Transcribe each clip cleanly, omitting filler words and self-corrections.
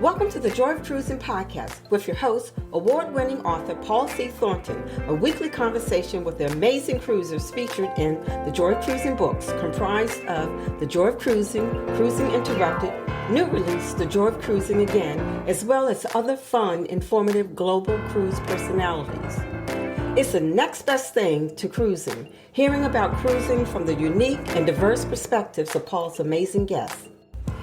Welcome to the Joy of Cruising podcast with your host, award-winning author Paul C. Thornton, a weekly conversation with the amazing cruisers featured in the Joy of Cruising books, comprised of The Joy of Cruising, Cruising Interrupted, new release, The Joy of Cruising Again, as well as other fun, informative global cruise personalities. It's the next best thing to cruising, hearing about cruising from the unique and diverse perspectives of Paul's amazing guests.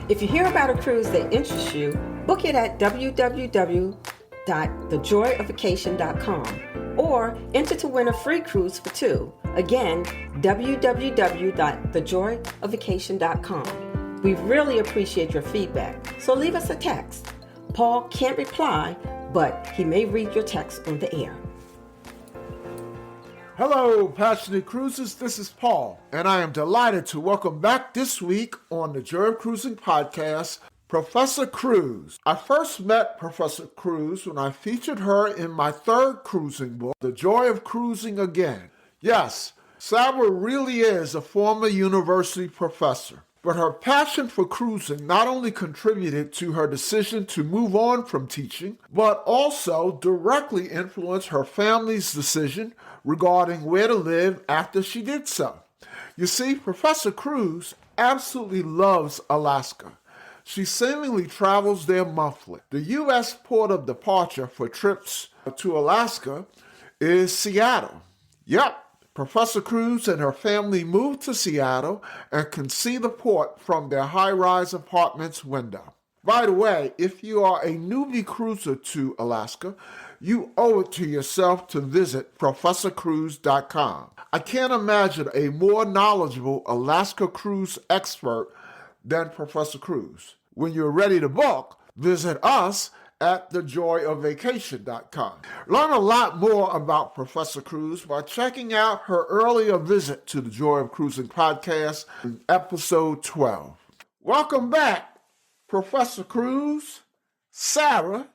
If you hear about a cruise that interests you, book it at www.thejoyofvacation.com or enter to win a free cruise for two. Again, www.thejoyofvacation.com. We really appreciate your feedback, so leave us a text. Paul can't reply, but he may read your text on the air. Hello, passionate cruisers. This is Paul, and I am delighted to welcome back this week on the Joy of Cruising podcast, Professor Cruise. I first met Professor Cruise when I featured her in my third cruising book, The Joy of Cruising Again. Yes, Sarah really is a former university professor, but her passion for cruising not only contributed to her decision to move on from teaching, but also directly influenced her family's decision regarding where to live after she did so. You see, Professor Cruise absolutely loves Alaska. She seemingly travels there monthly. The U.S. port of departure for trips to Alaska is Seattle. Yep, Professor Cruise and her family moved to Seattle and can see the port from their high-rise apartment's window. By the way, if you are a newbie cruiser to Alaska, you owe it to yourself to visit ProfessorCruise.com. I can't imagine a more knowledgeable Alaska cruise expert than Professor Cruise. When you're ready to book, visit us at thejoyofvacation.com. Learn a lot more about Professor Cruise by checking out her earlier visit to the Joy of Cruising podcast in episode 12. Welcome back, Professor Cruise, Sarah,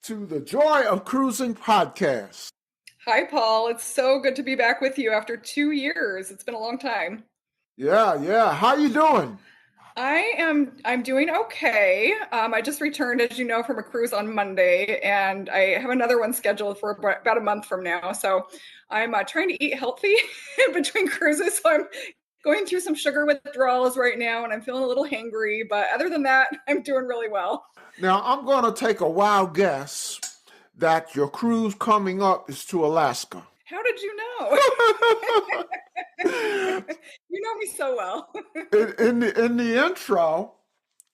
to the Joy of Cruising podcast. Hi, Paul. It's so good to be back with you after 2 years. It's been a long time. Yeah. How you doing? I'm doing okay. I just returned, as you know, from a cruise on Monday, and I have another one scheduled for about a month from now. So I'm trying to eat healthy between cruises. So I'm going through some sugar withdrawals right now, and I'm feeling a little hangry. But other than that, I'm doing really well. Now, I'm going to take a wild guess that your cruise coming up is to Alaska. How did you know? You know me so well. In the intro,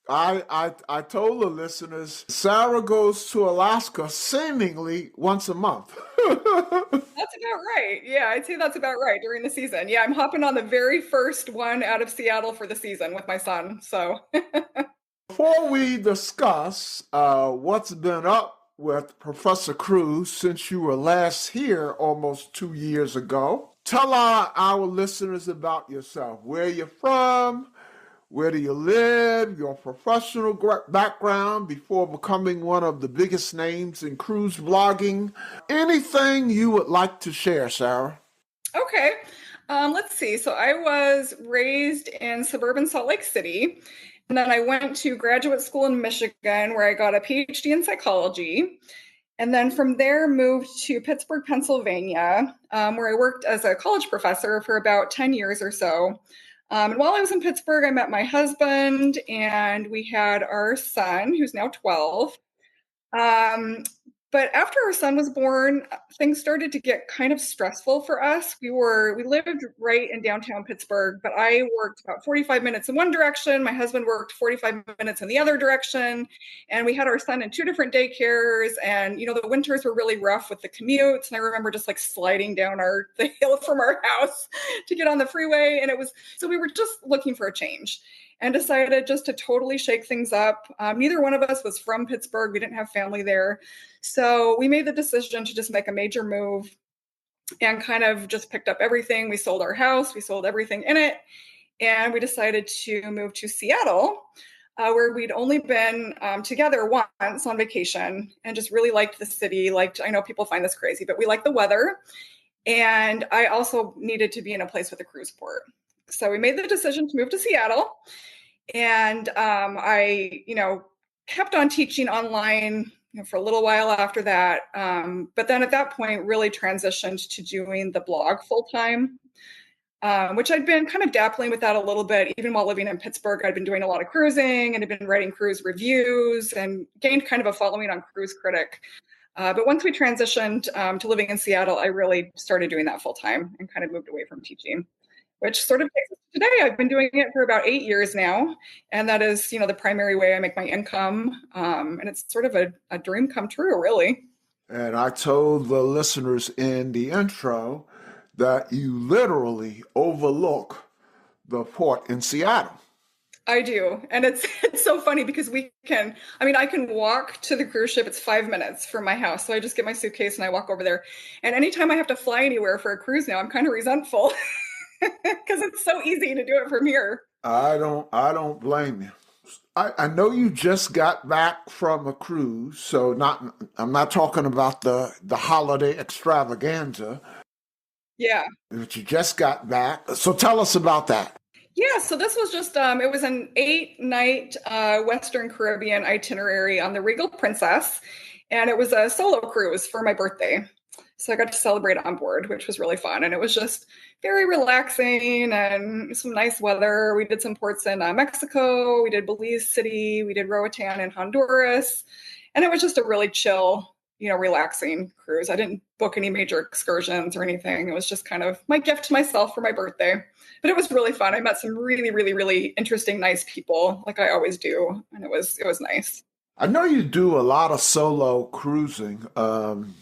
I told the listeners, Sarah goes to Alaska seemingly once a month. That's about right. Yeah, I'd say that's about right during the season. Yeah, I'm hopping on the very first one out of Seattle for the season with my son. So before we discuss what's been up with Professor Cruise since you were last here almost 2 years ago, tell our listeners about yourself. Where you're from, where do you live, your professional background before becoming one of the biggest names in cruise blogging. Anything you would like to share, Sarah? Okay. Let's see. So I was raised in suburban Salt Lake City. And then I went to graduate school in Michigan where I got a PhD in psychology. And then from there moved to Pittsburgh, Pennsylvania, where I worked as a college professor for about 10 years or so. And while I was in Pittsburgh, I met my husband and we had our son, who's now 12. But after our son was born, things started to get kind of stressful for us. We lived right in downtown Pittsburgh, but I worked about 45 minutes in one direction. My husband worked 45 minutes in the other direction. And we had our son in two different daycares. And, the winters were really rough with the commutes. And I remember just like sliding down the hill from our house to get on the freeway. And so we were just looking for a change and decided just to totally shake things up. Neither one of us was from Pittsburgh. We didn't have family there. So we made the decision to just make a major move and kind of just picked up everything. We sold our house, we sold everything in it, and we decided to move to Seattle, where we'd only been together once on vacation and just really liked the city. I know people find this crazy, but we liked the weather. And I also needed to be in a place with a cruise port. So we made the decision to move to Seattle. And I kept on teaching online, for a little while after that. But then at that point, really transitioned to doing the blog full time, which I'd been kind of dabbling with that a little bit. Even while living in Pittsburgh, I'd been doing a lot of cruising and had been writing cruise reviews and gained kind of a following on Cruise Critic. But once we transitioned to living in Seattle, I really started doing that full time and kind of moved away from teaching, which sort of takes us to today. I've been doing it for about 8 years now. And that is, the primary way I make my income. And it's sort of a dream come true, really. And I told the listeners in the intro that you literally overlook the port in Seattle. I do. And it's so funny because I can walk to the cruise ship. It's 5 minutes from my house. So I just get my suitcase and I walk over there. And anytime I have to fly anywhere for a cruise now, I'm kind of resentful because it's so easy to do it from here. I don't blame you. I know you just got back from a cruise, so I'm not talking about the holiday extravaganza. Yeah. But you just got back. So tell us about that. Yeah, so this was just, it was an 8-night Western Caribbean itinerary on the Regal Princess, and it was a solo cruise for my birthday. So I got to celebrate on board, which was really fun. And it was just very relaxing and some nice weather. We did some ports in Mexico. We did Belize City. We did Roatan in Honduras. And it was just a really chill, relaxing cruise. I didn't book any major excursions or anything. It was just kind of my gift to myself for my birthday. But it was really fun. I met some really, really, really interesting, nice people, like I always do. And it was nice. I know you do a lot of solo cruising. I'm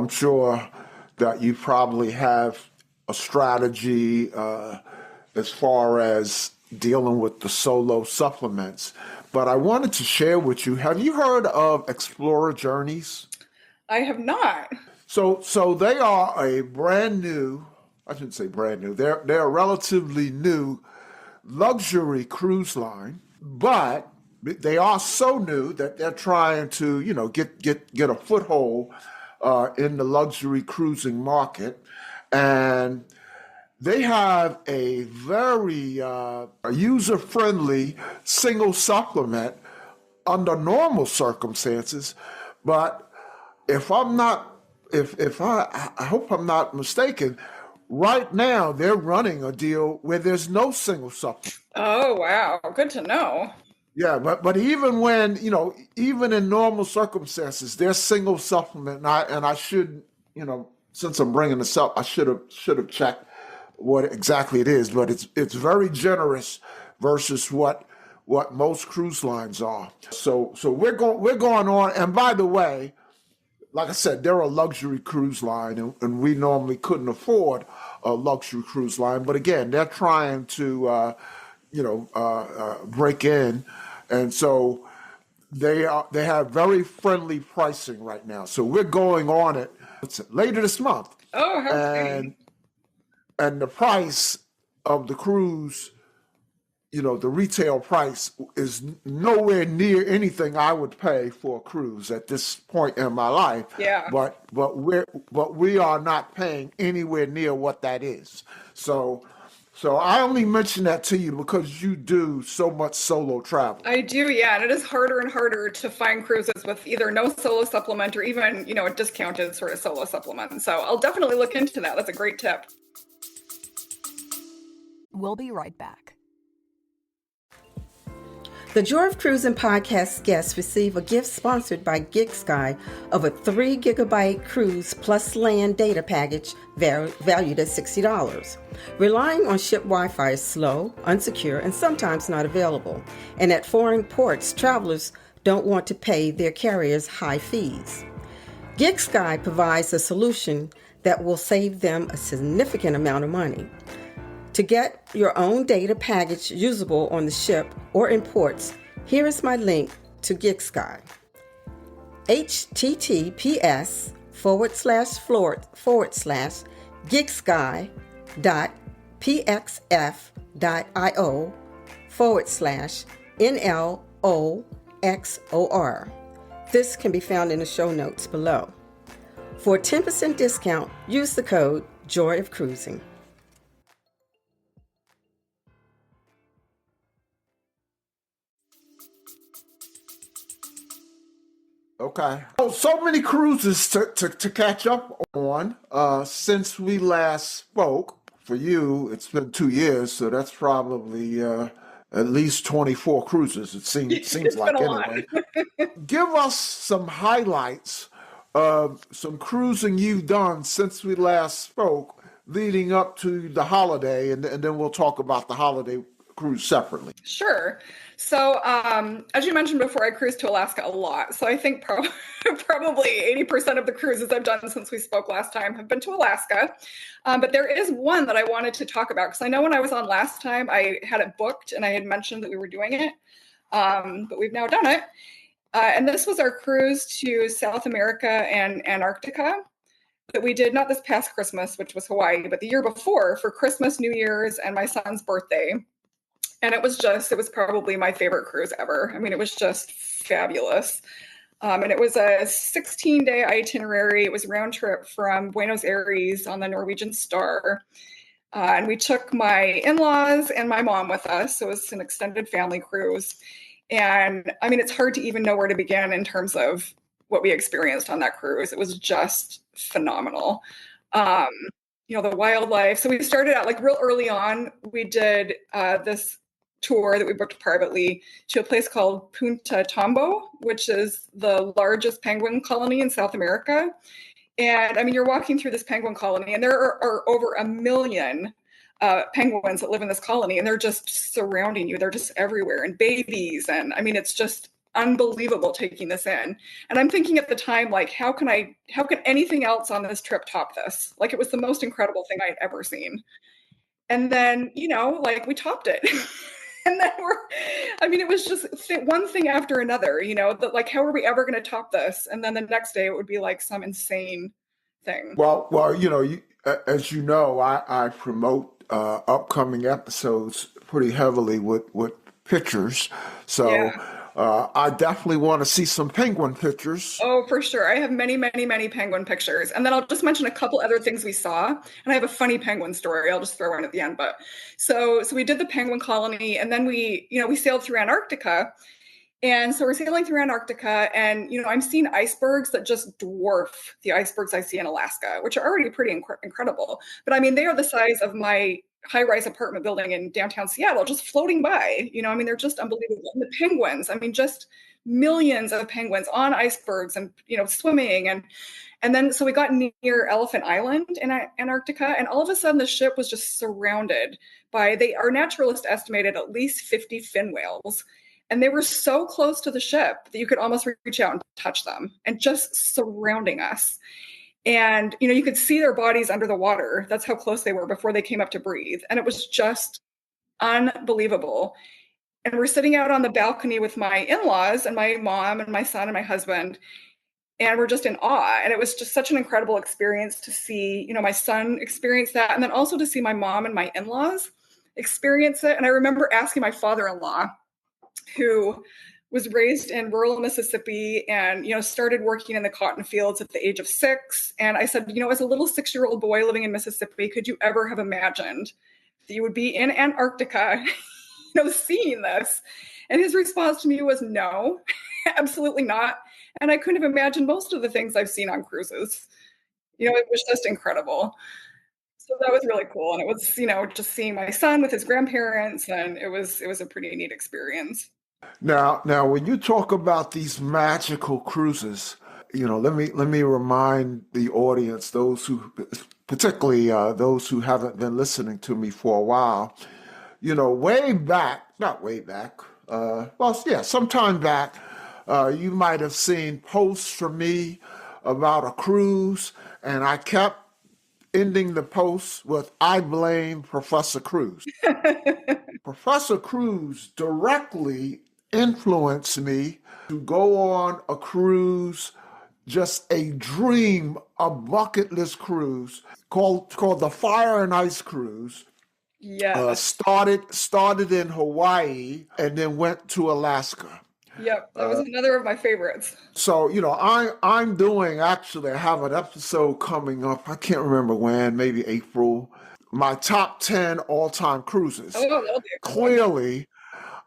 sure that you probably have a strategy as far as dealing with the solo supplements. But I wanted to share with you, have you heard of Explorer Journeys? I have not. So they are a brand new, I shouldn't say brand new, they're a relatively new luxury cruise line, but they are so new that they're trying to, get a foothold in the luxury cruising market. And they have a very user-friendly single supplement under normal circumstances. But if I hope I'm not mistaken, right now they're running a deal where there's no single supplement. Oh, wow. Good to know. Yeah, but even when, even in normal circumstances, their single supplement, and I should, since I'm bringing this up, I should have checked what exactly it is, but it's very generous versus what most cruise lines are. So we're going on, and by the way, like I said, they're a luxury cruise line, and we normally couldn't afford a luxury cruise line, but again, they're trying to break in. And so they have very friendly pricing right now. So we're going on it later this month. Oh, how exciting. And the price of the cruise, the retail price is nowhere near anything I would pay for a cruise at this point in my life. Yeah. But we are not paying anywhere near what that is. So I only mention that to you because you do so much solo travel. I do, yeah. And it is harder and harder to find cruises with either no solo supplement or even, a discounted sort of solo supplement. So I'll definitely look into that. That's a great tip. We'll be right back. The Joy of Cruising podcast guests receive a gift sponsored by GigSky of a 3 gigabyte cruise plus land data package valued at $60. Relying on ship Wi-Fi is slow, unsecure, and sometimes not available. And at foreign ports, travelers don't want to pay their carriers high fees. GigSky provides a solution that will save them a significant amount of money. To get your own data package usable on the ship or in ports, here is my link to GigSky. https://gigsky.pxf.io/NLOXOR. This can be found in the show notes below. For a 10% discount, use the code Joy of Cruising. Okay. Oh, so many cruises to catch up on since we last spoke. For you, it's been 2 years, so that's probably at least 24 cruises. It seems It's been a like lot. anyway. Give us some highlights of some cruising you've done since we last spoke, leading up to the holiday, and then we'll talk about the holiday cruise separately. Sure. So, as you mentioned before, I cruised to Alaska a lot. So I think probably 80% of the cruises I've done since we spoke last time have been to Alaska. But there is one that I wanted to talk about because I know when I was on last time, I had it booked and I had mentioned that we were doing it. But we've now done it. And this was our cruise to South America and Antarctica that we did not this past Christmas, which was Hawaii, but the year before for Christmas, New Year's, and my son's birthday. And it was probably my favorite cruise ever. I mean, it was just fabulous. And it was a 16-day itinerary. It was round trip from Buenos Aires on the Norwegian Star. And we took my in-laws and my mom with us. So it was an extended family cruise. And I mean, it's hard to even know where to begin in terms of what we experienced on that cruise. It was just phenomenal. Um, the wildlife. So we started out like real early on. We did this tour that we booked privately to a place called Punta Tombo, which is the largest penguin colony in South America. And I mean, you're walking through this penguin colony, and there are over 1 million penguins that live in this colony, and they're just surrounding you. They're just everywhere, and babies. And I mean, it's just unbelievable taking this in. And I'm thinking at the time, like, how can anything else on this trip top this? Like, it was the most incredible thing I'd ever seen. And then, like, we topped it. And then it was just one thing after another, that like, how are we ever going to top this? And then the next day it would be like some insane thing. Well, as you know, I promote upcoming episodes pretty heavily with pictures. So Yeah. I definitely want to see some penguin pictures. Oh, for sure. I have many, many, many penguin pictures. And then I'll just mention a couple other things we saw. And I have a funny penguin story. I'll just throw in at the end. But so we did the penguin colony, and then we sailed through Antarctica. And so we're sailing through Antarctica, and I'm seeing icebergs that just dwarf the icebergs I see in Alaska, which are already pretty incredible. But I mean, they are the size of my high-rise apartment building in downtown Seattle, just floating by. They're just unbelievable. And the penguins, I mean, just millions of penguins on icebergs and swimming, and then so we got near Elephant Island in Antarctica, and all of a sudden the ship was just surrounded by our naturalist estimated at least 50 fin whales. And they were so close to the ship that you could almost reach out and touch them, and just surrounding us. And, you could see their bodies under the water. That's how close they were before they came up to breathe. And it was just unbelievable. And we're sitting out on the balcony with my in-laws and my mom and my son and my husband. And we're just in awe. And it was just such an incredible experience to see, my son experience that. And then also to see my mom and my in-laws experience it. And I remember asking my father-in-law, who was raised in rural Mississippi and, started working in the cotton fields at the age of 6. And I said, as a little 6-year-old boy living in Mississippi, could you ever have imagined that you would be in Antarctica, seeing this? And his response to me was, no, absolutely not. And I couldn't have imagined most of the things I've seen on cruises. It was just incredible. So that was really cool. And it was, just seeing my son with his grandparents, and it was a pretty neat experience. Now, when you talk about these magical cruises, let me remind the audience, particularly those who haven't been listening to me for a while, sometime back, you might have seen posts from me about a cruise, and I kept ending the post with, "I blame Professor Cruise." Professor Cruise directly influenced me to go on a cruise, just a dream, a bucket list cruise called the Fire and Ice Cruise. Yeah. Started in Hawaii and then went to Alaska. Yep, that was another of my favorites. So, I'm doing, actually, I have an episode coming up. I can't remember when, maybe April. My top 10 all-time cruises. Oh, that'll be a cool one. Clearly,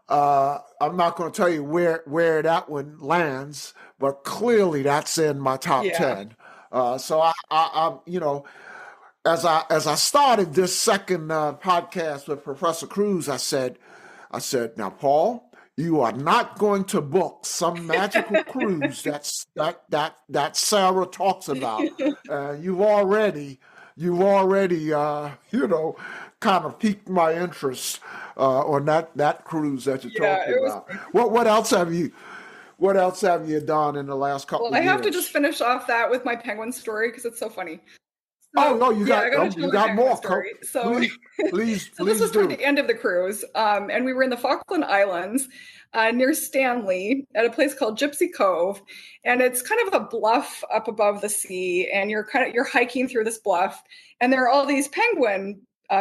I'm not going to tell you where that one lands, but clearly that's in my top Yeah. 10. So I'm, as I started this second podcast with Professor Cruise, I said, now, Paul, you are not going to book some magical cruise that Sarah talks about. You've already kind of piqued my interest on that cruise that you're Yeah, talking it was. about. What else have you done in the last couple Well, of I have to just years? finish off that with my penguin story because it's so funny. Oh So no, you yeah, I got got to oh, tell you my got penguin more. story. So Please, please, so this please was toward do. the end of the cruise, and we were in the Falkland Islands near Stanley at a place called Gypsy Cove, and it's kind of a bluff up above the sea, and you're hiking through this bluff, and there are all these penguin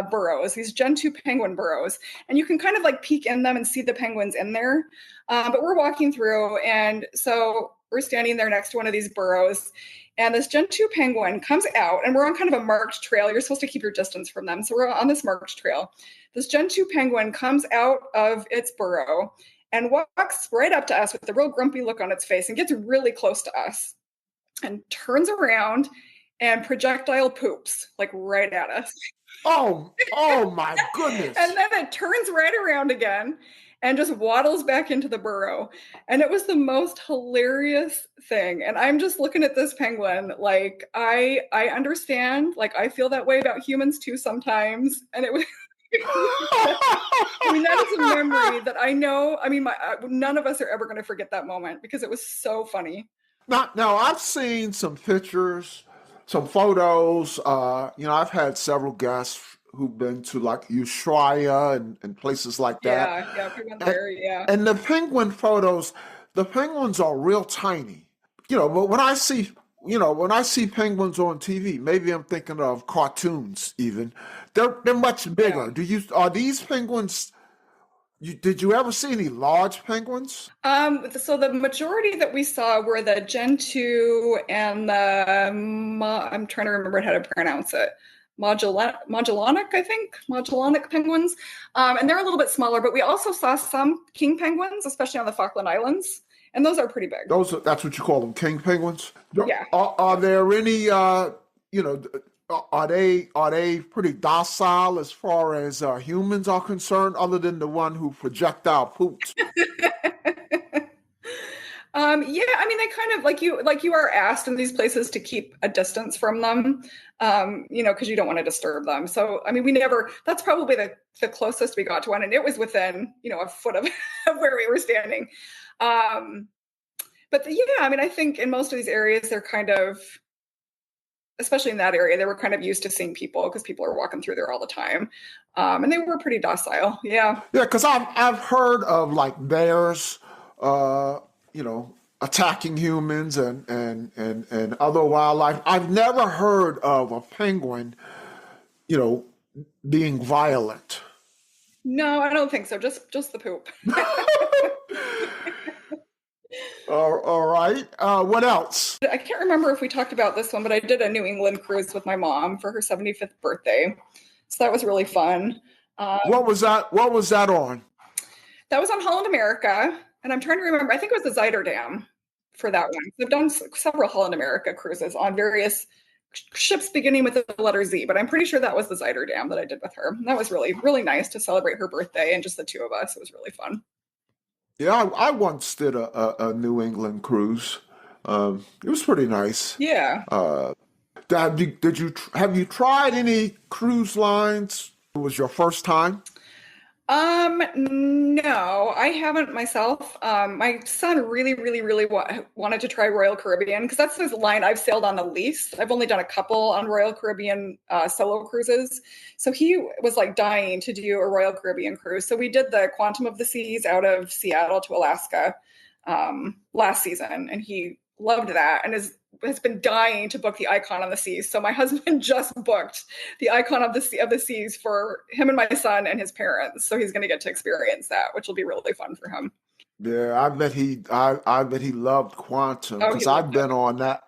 burrows, these Gen 2 penguin burrows, and you can kind of like peek in them and see the penguins in there. But we're walking through, and so we're standing there next to one of these burrows, and this Gen 2 penguin comes out, and we're on kind of a marked trail. You're supposed to keep your distance from them. So we're on this marked trail. This Gen 2 penguin comes out of its burrow and walks right up to us with a real grumpy look on its face and gets really close to us and turns around and projectile poops like right at us. Oh my And goodness. then it turns right around again and just waddles back into the burrow. And it was the most hilarious thing. And I'm just looking at this penguin like I understand, like I feel that way about humans too sometimes. And it was I mean, that is a memory that I know. I mean, none of us are ever going to forget that moment because it was so funny. Now, I've seen some pictures, some photos. I've had several guests who've been to like Ushuaia and places like that. Yeah, we went And, there. Yeah. and the penguin photos, the penguins are real tiny. But when I see penguins on TV, maybe I'm thinking of cartoons even. They're much Yeah. bigger. Are these penguins? Did you ever see any large penguins? So the majority that we saw were the Gen 2 and I'm trying to remember how to pronounce it. Magellanic, I think, Magellanic penguins. And they're a little bit smaller, but we also saw some king penguins, especially on the Falkland Islands, and those are pretty big. That's what you call them, king penguins. Yeah. Are there any? Are they pretty docile as far as humans are concerned, other than the one who projectile poops? Yeah, I mean, they kind of like you are asked in these places to keep a distance from them, because you don't want to disturb them. So, I mean, that's probably the closest we got to one, and it was within, a foot of, of where we were standing. But yeah, I mean, I think in most of these areas, they're kind of, especially in that area, they were kind of used to seeing people because people are walking through there all the time. And they were pretty docile. Yeah. Yeah, because I've heard of like bears, uh, attacking humans and other wildlife. I've never heard of a penguin, you know, being violent. No, I don't think so. Just the poop. All right. What else? I can't remember if we talked about this one, but I did a New England cruise with my mom for her 75th birthday. So that was really fun. What was that? What was that on? That was on Holland America. And I'm trying to remember, I think it was the Zaandam for that one. I've done several Holland America cruises on various ships beginning with the letter Z, but I'm pretty sure that was the Zaandam that I did with her. And that was really, really nice to celebrate her birthday and just the two of us. It was really fun. Yeah, I once did a New England cruise. It was pretty nice. Yeah. Have you tried any cruise lines? It was your first time? No, I haven't myself. My son really, really, really wanted to try Royal Caribbean because that's the line I've sailed on the least. I've only done a couple on Royal Caribbean solo cruises. So he was like dying to do a Royal Caribbean cruise. So we did the Quantum of the Seas out of Seattle to Alaska last season, and he loved that and has been dying to book the Icon on the Seas. So my husband just booked the Icon of the Seas for him and my son and his parents. So he's going to get to experience that, which will be really fun for him. Yeah, I bet he loved Quantum Oh, he because loved it.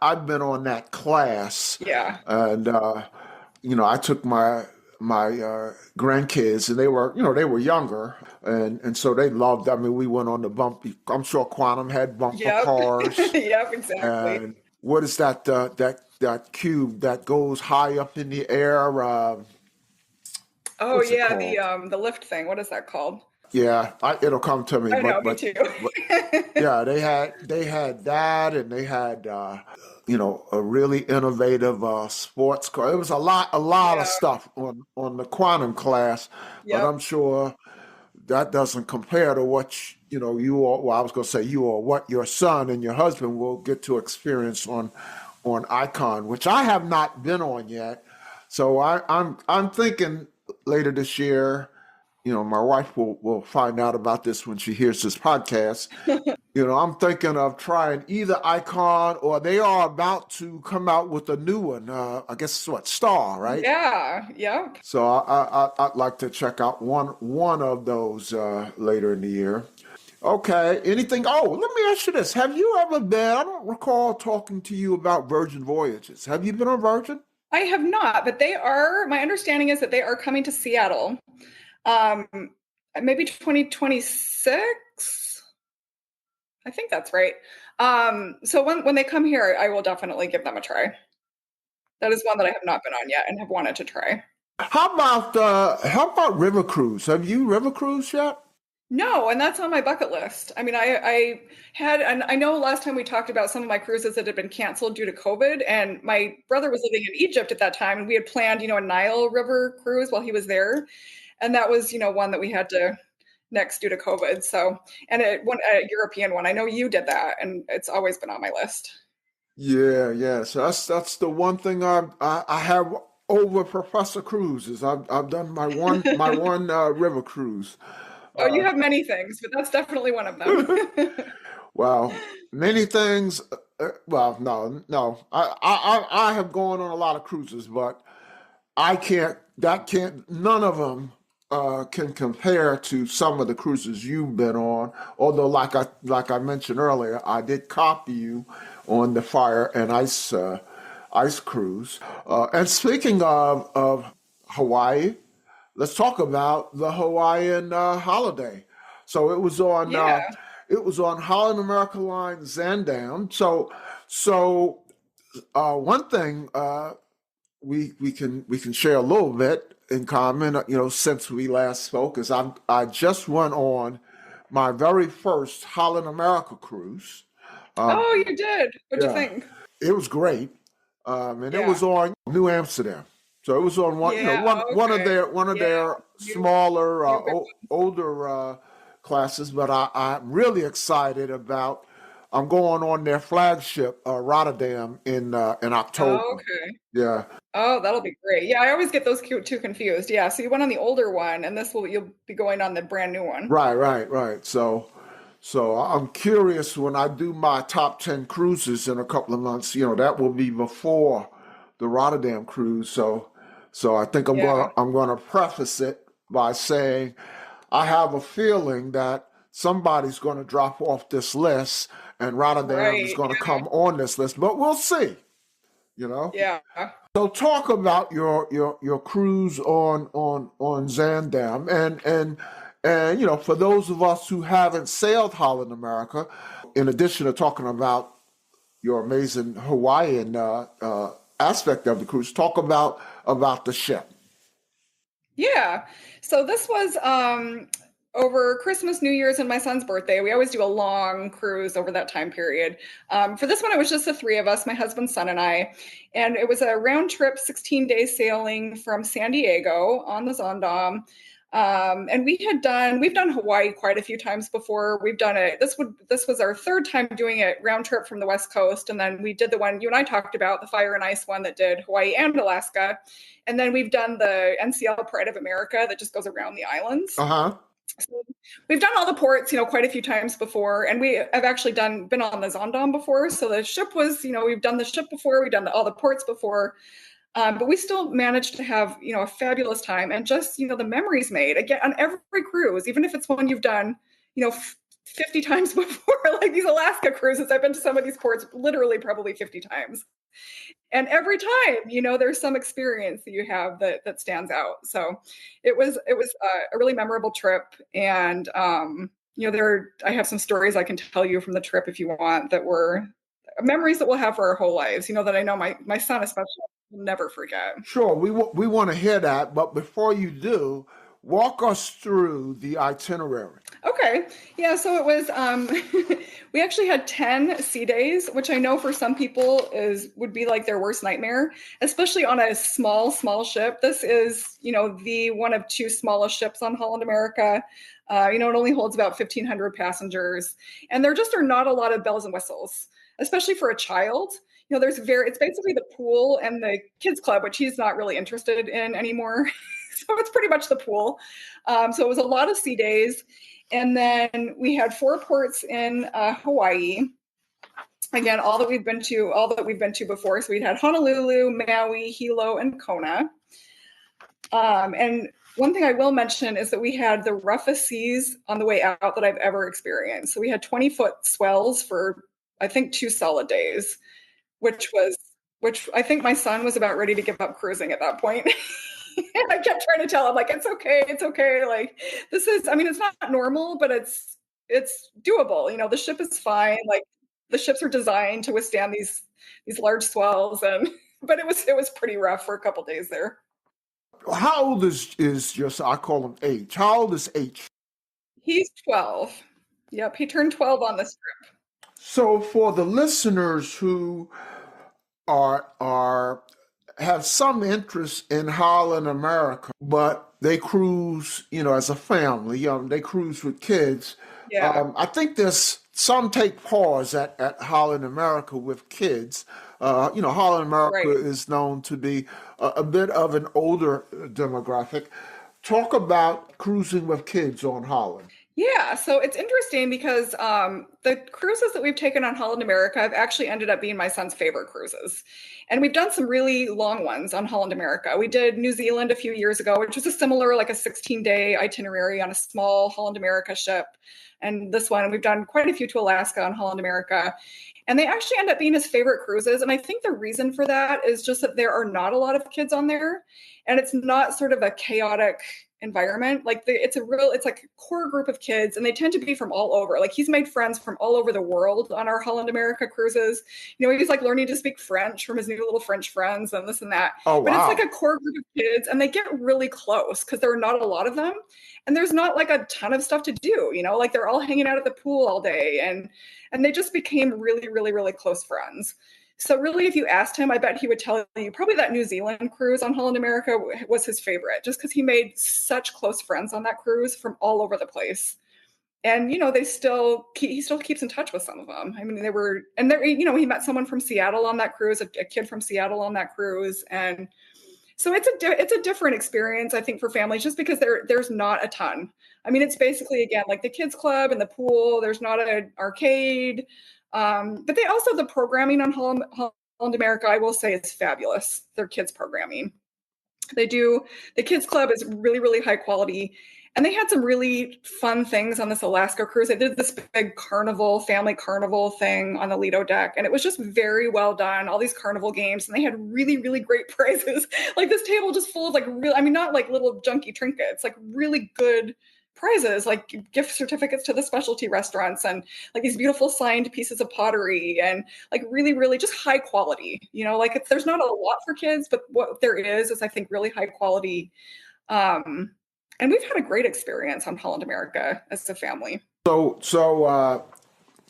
I've been on that class. Yeah. And I took my grandkids, and they were younger, and so they loved. I mean, we went on the bumpy. I'm sure Quantum had bumper Yep. cars. Yep, exactly. And what is that cube that goes high up in the air? Oh What's it yeah, called? the lift thing. What is that called? Yeah, it'll come to me. I know, But me too. but yeah, they had that, and they had a really innovative sports car. It was a lot of Yeah. stuff on the quantum class, but Yep. I'm sure that doesn't compare to what you or well, I was going to say you or what your son and your husband will get to experience on Icon, which I have not been on yet. So I'm thinking later this year. My wife will find out about this when she hears this podcast. I'm thinking of trying either Icon or they are about to come out with a new one. I guess it's what, Star, right? Yeah. Yep. So I'd like to check out one of those later in the year. Okay. Anything? Oh, let me ask you this: have you ever been? I don't recall talking to you about Virgin Voyages. Have you been on Virgin? I have not, but my understanding is that they are coming to Seattle. Um, maybe 2026. I think that's right. So when they come here, I will definitely give them a try. That is one that I have not been on yet and have wanted to try. How about River Cruise? Have you River Cruise yet? No, and that's on my bucket list. I mean, I had, and I know last time we talked about some of my cruises that had been canceled due to COVID, and my brother was living in Egypt at that time, and we had planned, a Nile River cruise while he was there, and that was, one that we had to next due to COVID. So, and a European one. I know you did that, and it's always been on my list. Yeah, yeah. So that's the one thing I have over Professor Cruise is I've done my one river cruise. Oh, you Uh, have many things, but that's definitely one of them. well, many things. Well, no, no. I have gone on a lot of cruises, but I can't. That can't. None of them can compare to some of the cruises you've been on. Although, like I mentioned earlier, I did copy you on the Fire and Ice cruise. And speaking of Hawaii, let's talk about the Hawaiian holiday. So Yeah. it was on Holland America Line Zaandam. So one thing we can share a little bit in common, since we last spoke, is I just went on my very first Holland America cruise. Um, Oh, you did. What'd you yeah, think? it was great, and it was Yeah. on New Amsterdam. So it was on one, Yeah. one of Okay. their Yeah. You smaller, you picked older classes. But I'm really excited about. I'm going on their flagship, Rotterdam, in October. Oh, okay. Yeah, Oh, that'll be great. Yeah, I always get those two confused. Yeah, so you went on the older one, and you'll be going on the brand new one. right, right, right. So I'm curious when I do my top 10 cruises in a couple of months. That will be before the Rotterdam cruise. So I think Yeah. I'm gonna preface it by saying I have a feeling that somebody's going to drop off this list, and Rotterdam is Right. going to come on this list. But we'll see. You know. Yeah. So talk about your cruise on Zaandam, and for those of us who haven't sailed Holland America, in addition to talking about your amazing Hawaiian aspect of the cruise, talk about the ship. Yeah. So this was over Christmas, New Year's, and my son's birthday. We always do a long cruise over that time period. For this one, it was just the three of us, my husband, son, and I. And it was a round trip, 16-day sailing from San Diego on the Zaandam. And we've done Hawaii quite a few times before. We've done it. This was our third time doing it round trip from the West Coast. And then we did the one you and I talked about, the Fire and Ice one that did Hawaii and Alaska. And then we've done the NCL Pride of America that just goes around the islands. Uh-huh. So we've done all the ports, quite a few times before, and we have actually been on the Zaandam before. So the ship was, we've done the ship before, we've done all the ports before, but we still managed to have, a fabulous time, and just, the memories made again on every cruise, even if it's one you've done, 50 times before, like these Alaska cruises. I've been to some of these ports literally probably 50 times. And every time, there's some experience that you have that stands out. So it was a really memorable trip. And, I have some stories I can tell you from the trip if you want, that were memories that we'll have for our whole lives, that I know my son especially will never forget. Sure, we want to hear that, but before you do, walk us through the itinerary. Okay. Yeah. So it was, we actually had 10 sea days, which I know for some people would be like their worst nightmare, especially on a small ship. This is, the one of two smallest ships on Holland America. It only holds about 1,500 passengers, and there just are not a lot of bells and whistles, especially for a child. It's basically the pool and the kids club, which he's not really interested in anymore. So it's pretty much the pool. So it was a lot of sea days. And then we had 4 ports in Hawaii. Again, all that we've been to before. So we'd had Honolulu, Maui, Hilo, and Kona. And one thing I will mention is that we had the roughest seas on the way out that I've ever experienced. So we had 20-foot swells for, I think, 2 solid days, which I think my son was about ready to give up cruising at that point. And I kept trying to tell him, like, it's okay. Like, it's not normal, but it's doable. The ship is fine. Like, the ships are designed to withstand these large swells. But it was pretty rough for a couple days there. How old is your son? I call him H. How old is H? He's 12. Yep. He turned 12 on this trip. So for the listeners who have some interest in Holland America, but they cruise, as a family. They cruise with kids. Yeah. I think there's some take pause at Holland America with kids. Holland America is known to be a bit of an older demographic. Talk about cruising with kids on Holland. Yeah, so it's interesting because the cruises that we've taken on Holland America have actually ended up being my son's favorite cruises. And we've done some really long ones on Holland America. We did New Zealand a few years ago, which was a similar, like a 16-day itinerary on a small Holland America ship. And this one, we've done quite a few to Alaska on Holland America. And they actually end up being his favorite cruises. And I think the reason for that is just that there are not a lot of kids on there. And it's not sort of a chaotic environment. Like it's like a core group of kids, and they tend to be from all over. Like, he's made friends from all over the world on our Holland America cruises. He's like learning to speak French from his new little French friends and this and that. Oh, wow. But it's like a core group of kids, and they get really close because there are not a lot of them. And there's not like a ton of stuff to do, like they're all hanging out at the pool all day. And they just became really, really, really close friends. So really, if you asked him, I bet he would tell you probably that New Zealand cruise on Holland America was his favorite, just because he made such close friends on that cruise from all over the place. And, he still keeps in touch with some of them. I mean, he met someone from Seattle on that cruise, a kid from Seattle on that cruise. And so it's a different experience, I think, for families, just because there's not a ton. I mean, it's basically, again, like the kids club and the pool. There's not an arcade. But the programming on Holland America, I will say, is fabulous. Their kids programming. The kids club is really, really high quality. And they had some really fun things on this Alaska cruise. They did this big family carnival thing on the Lido deck. And it was just very well done. All these carnival games. And they had really, really great prizes. Like this table just full of not like little junky trinkets, like really good prizes, like gift certificates to the specialty restaurants, and like these beautiful signed pieces of pottery, and like really, really just high quality. There's not a lot for kids, but what there is I think really high quality. And we've had a great experience on Holland America as a family. So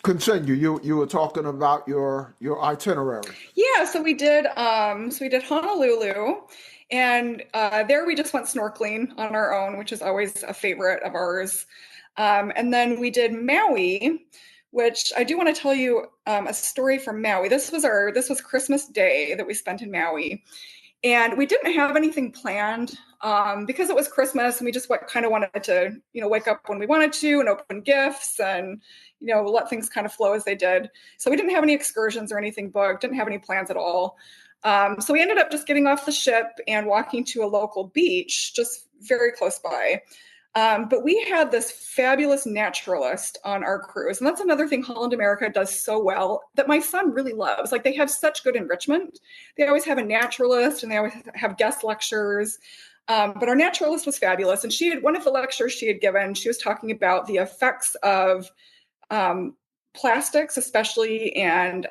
continue. You were talking about your itinerary. Yeah, so we did Honolulu. And there we just went snorkeling on our own, which is always a favorite of ours. And then we did Maui, which I do want to tell you a story from Maui. This was Christmas Day that we spent in Maui. And we didn't have anything planned because it was Christmas, and we just kind of wanted to, wake up when we wanted to and open gifts and, let things kind of flow as they did. So we didn't have any excursions or anything booked, didn't have any plans at all. So we ended up just getting off the ship and walking to a local beach just very close by. But we had this fabulous naturalist on our cruise. And that's another thing Holland America does so well that my son really loves. Like, they have such good enrichment. They always have a naturalist and they always have guest lectures. But our naturalist was fabulous. And one of the lectures she had given, she was talking about the effects of plastics, especially, and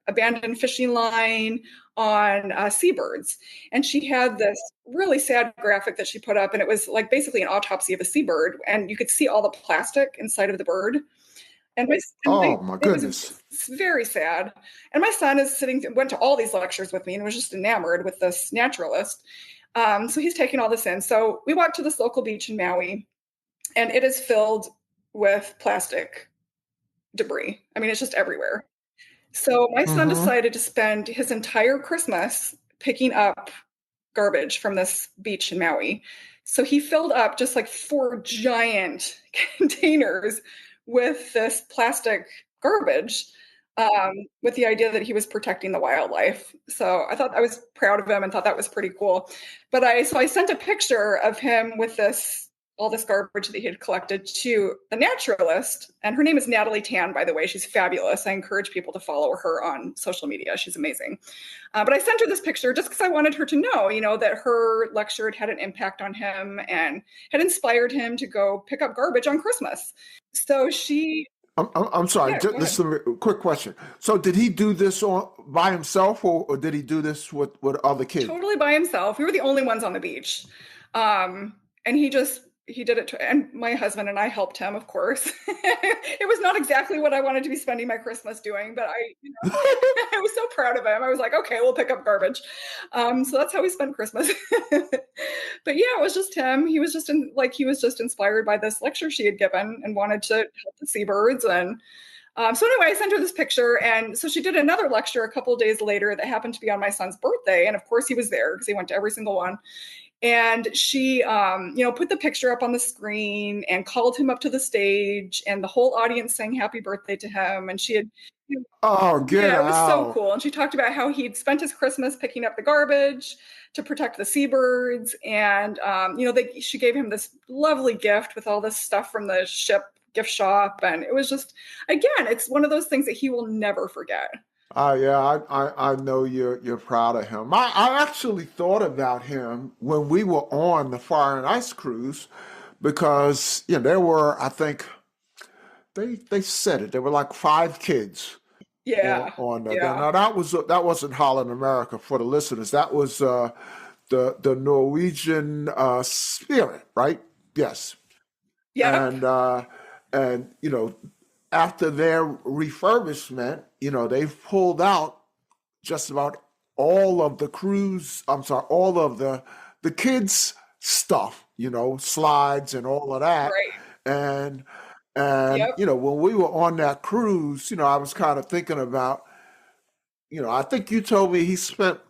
abandoned fishing line on seabirds. And she had this really sad graphic that she put up, and it was like basically an autopsy of a seabird, and you could see all the plastic inside of the bird. And Oh my it was goodness. very sad. And my son went to all these lectures with me and was just enamored with this naturalist. So he's taking all this in. So we walked to this local beach in Maui, and it is filled with plastic debris. I mean, it's just everywhere. So my son Mm-hmm. decided to spend his entire Christmas picking up garbage from this beach in Maui. So he filled up just like 4 giant containers with this plastic garbage, with the idea that he was protecting the wildlife. So I was proud of him and thought that was pretty cool. So I sent a picture of him with all this garbage that he had collected to the naturalist. And her name is Natalie Tan, by the way. She's fabulous. I encourage people to follow her on social media. She's amazing. But I sent her this picture just because I wanted her to know, that her lecture had an impact on him and had inspired him to go pick up garbage on Christmas. So I'm sorry. Yeah, Just, go this ahead. is a quick question. So, did he do this by himself, or did he do this with other kids? Totally by himself. We were the only ones on the beach. And he did it, and my husband and I helped him, of course. It was not exactly what I wanted to be spending my Christmas doing, but I was so proud of him. I was like, okay, we'll pick up garbage. So that's how we spent Christmas. But yeah, it was just him. He was just inspired by this lecture she had given and wanted to help the seabirds. And so anyway, I sent her this picture, and so she did another lecture a couple of days later that happened to be on my son's birthday, and of course he was there because he went to every single one. And she, put the picture up on the screen and called him up to the stage, and the whole audience sang happy birthday to him. And she had, Oh, get yeah, it was so out. cool. And she talked about how he'd spent his Christmas picking up the garbage to protect the seabirds. And, she gave him this lovely gift with all this stuff from the ship gift shop. And it was just, again, it's one of those things that he will never forget. Yeah, I know you're proud of him. I actually thought about him when we were on the Fire and Ice cruise because there were, I think they said it, there were like 5 kids Yeah. on there. Yeah. Now that wasn't Holland America for the listeners. That was the Norwegian Spirit, right? Yes. Yeah. And after their refurbishment, they've pulled out just about all of the cruise, I'm sorry, all of the kids stuff, slides and all of that. Right. And Yep. when we were on that cruise, I was kind of thinking about, I think you told me he spent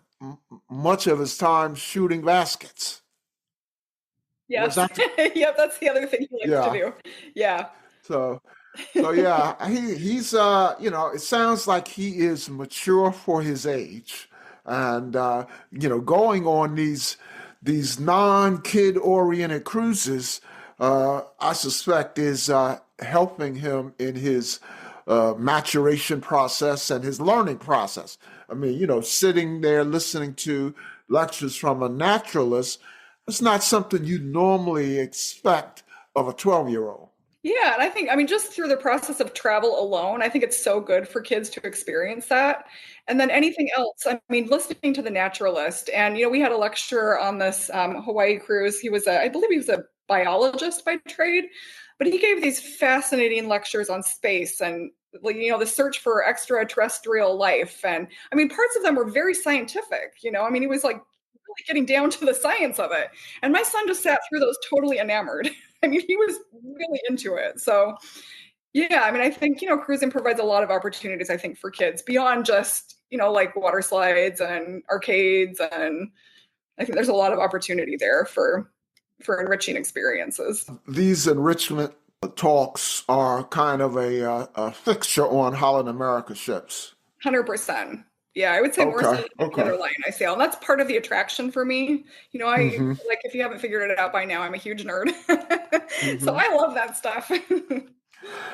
much of his time shooting baskets. Was Yes. that Yep. That's the other thing he likes to yeah. do. Yeah. So So yeah, he's it sounds like he is mature for his age, and going on these non-kid oriented cruises, I suspect is helping him in his maturation process and his learning process. I mean, sitting there listening to lectures from a naturalist, it's not something you normally expect of a 12-year-old. Yeah, and just through the process of travel alone, I think it's so good for kids to experience that. And then anything else, listening to the naturalist, and we had a lecturer on this Hawaii cruise. I believe he was a biologist by trade, but he gave these fascinating lectures on space and the search for extraterrestrial life. And parts of them were very scientific. He was like really getting down to the science of it. And my son just sat through those totally enamored. He was really into it. So, yeah, I think, cruising provides a lot of opportunities, I think, for kids beyond just, like water slides and arcades. And I think there's a lot of opportunity there for enriching experiences. These enrichment talks are kind of a fixture on Holland America ships. 100%. Yeah, I would say more so Okay. than any Okay. other lion I sail. And that's part of the attraction for me. I Hmm. like, if you haven't figured it out by now, I'm a huge nerd. So Hmm. I love that stuff.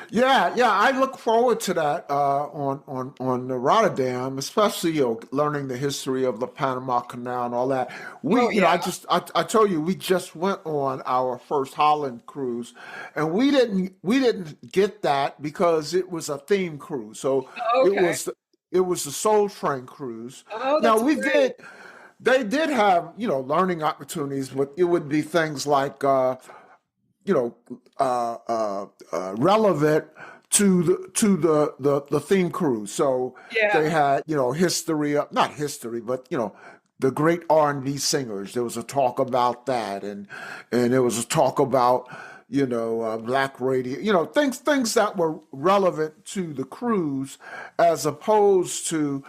Yeah, yeah, I look forward to that on the Rotterdam, especially learning the history of the Panama Canal and all that. Oh yeah. I told you we just went on our first Holland cruise, and we didn't get that because it was a theme cruise. So it Okay. was it was the Soul Train cruise. Oh, Now that's we great. did they did have learning opportunities, but it would be things like you know, relevant to the theme cruise. So they Yeah. had history of not history, but the great R&B singers. There was a talk about that, and there was a talk about black radio. Things that were relevant to the cruise, as opposed to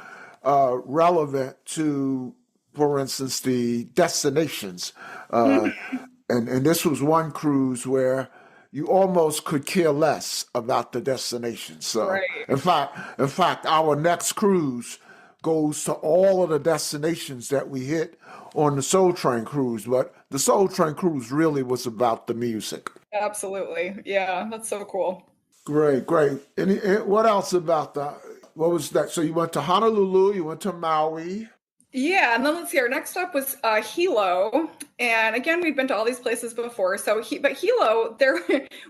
relevant to, for instance, the destinations. Uh, and this was one cruise where you almost could care less about the destination. So, Right. in fact, our next cruise goes to all of the destinations that we hit on the Soul Train cruise. But the Soul Train cruise really was about the music. Absolutely. Yeah, that's so cool. Great, great. What else about that? What was that? So you went to Honolulu, you went to Maui. Yeah, and then let's see. Our next stop was Hilo, and again, we've been to all these places before. But Hilo, there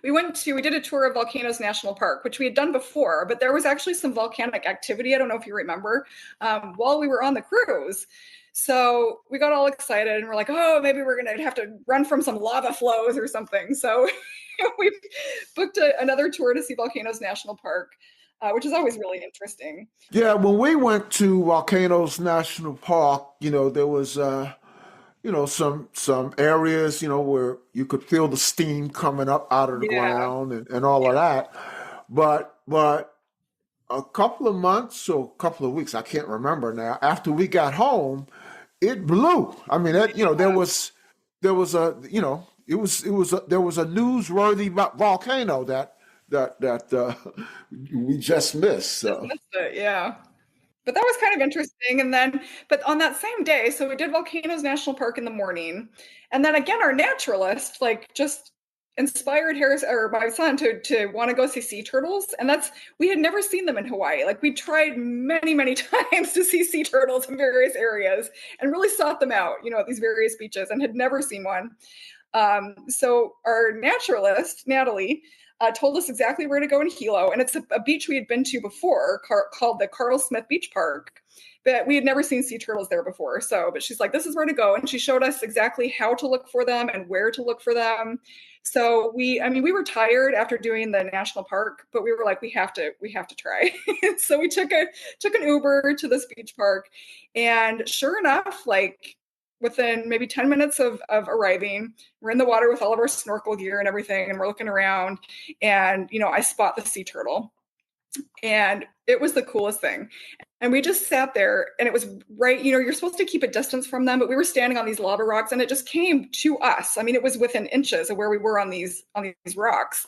we did a tour of Volcanoes National Park, which we had done before, but there was actually some volcanic activity. I don't know if you remember, while we were on the cruise. So we got all excited and we're like, oh, maybe we're gonna have to run from some lava flows or something. So we booked another tour to see Volcanoes National Park, which is always really interesting. Yeah, when we went to Volcanoes National Park, there was some areas, where you could feel the steam coming up out of the Yeah. ground and all of that. But a couple of months or a couple of weeks, I can't remember now, after we got home, it blew. I mean, there was there was a newsworthy volcano that we just missed. Just So. missed it, yeah. But that was kind of interesting. But on that same day, so we did Volcanoes National Park in the morning, and then again, our naturalist like just inspired Harris or my son to want to go see sea turtles, and we had never seen them in Hawaii. Like we tried many times to see sea turtles in various areas, and really sought them out, at these various beaches, and had never seen one. So our naturalist, Natalie, told us exactly where to go in Hilo. And it's a beach we had been to before called the Carl Smith Beach Park. But we had never seen sea turtles there before. But she's like, this is where to go. And she showed us exactly how to look for them and where to look for them. So we were tired after doing the national park, but we were like, we have to try. So we took an Uber to this beach park. And sure enough, like within maybe 10 minutes of arriving, we're in the water with all of our snorkel gear and everything, and we're looking around, and I spot the sea turtle, and it was the coolest thing. And we just sat there, and it was right, you're supposed to keep a distance from them, but we were standing on these lava rocks, and it just came to us. I mean, it was within inches of where we were on these rocks,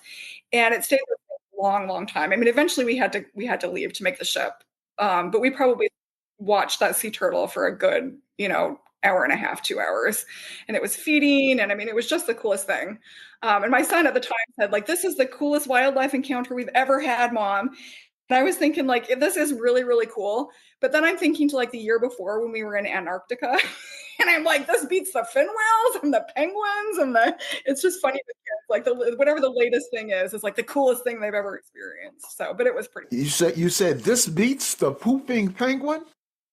and it stayed there for a long time. I mean, eventually we had to leave to make the ship, but we probably watched that sea turtle for a good hour and a half, 2 hours, and it was feeding, and I mean, it was just the coolest thing. And my son at the time said, like, this is the coolest wildlife encounter we've ever had, Mom. And I was thinking, like, this is really, really cool. But then I'm thinking to like the year before when we were in Antarctica, and I'm like, this beats the fin whales and the penguins it's just funny to kids. Like whatever the latest thing is like the coolest thing they've ever experienced. So, but it was pretty. You said this beats the pooping penguin?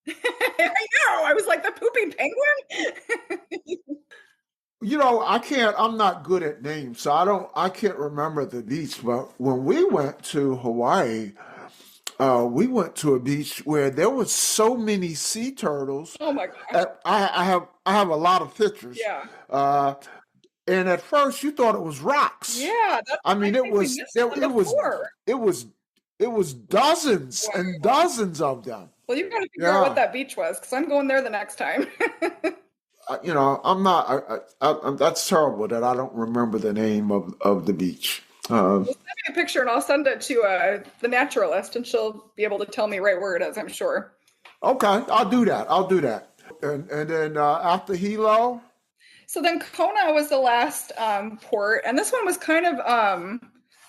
I know. I was like, the pooping penguin? I'm not good at names, so I can't remember the beach. But when we went to Hawaii, we went to a beach where there was so many sea turtles. Oh my gosh. I have a lot of pictures. Yeah. Uh, and at first you thought it was rocks. Yeah. I mean, I it think we was missed it, one it was before. it was it was dozens and Wow. dozens of them. Well, you've got to figure out what Yeah. that beach was, because I'm going there the next time. I'm not. That's terrible that I don't remember the name of the beach. Well, send me a picture and I'll send it to the naturalist, and she'll be able to tell me right where it is, I'm sure. Okay, I'll do that. I'll do that. And then after Hilo. So then Kona was the last port, and this one was kind of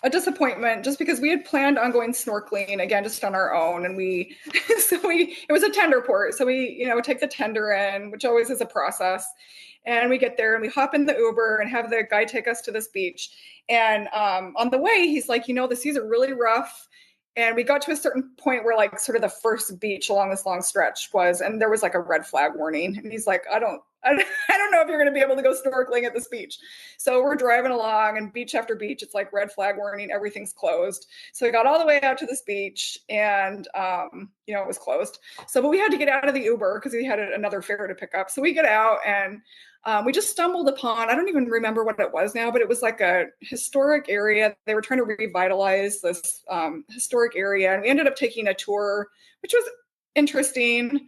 a disappointment just because we had planned on going snorkeling again just on our own, and it was a tender port, so we take the tender in, which always is a process, and we get there and we hop in the Uber and have the guy take us to this beach, and on the way he's like, the seas are really rough. And we got to a certain point where like sort of the first beach along this long stretch was, and there was like a red flag warning. And he's like, I don't know if you're going to be able to go snorkeling at this beach. So we're driving along and beach after beach, it's like red flag warning, everything's closed. So we got all the way out to this beach and, it was closed. So, but we had to get out of the Uber because we had another fare to pick up. So we get out and we just stumbled upon, I don't even remember what it was now, but it was like a historic area. They were trying to revitalize this historic area. And we ended up taking a tour, which was interesting.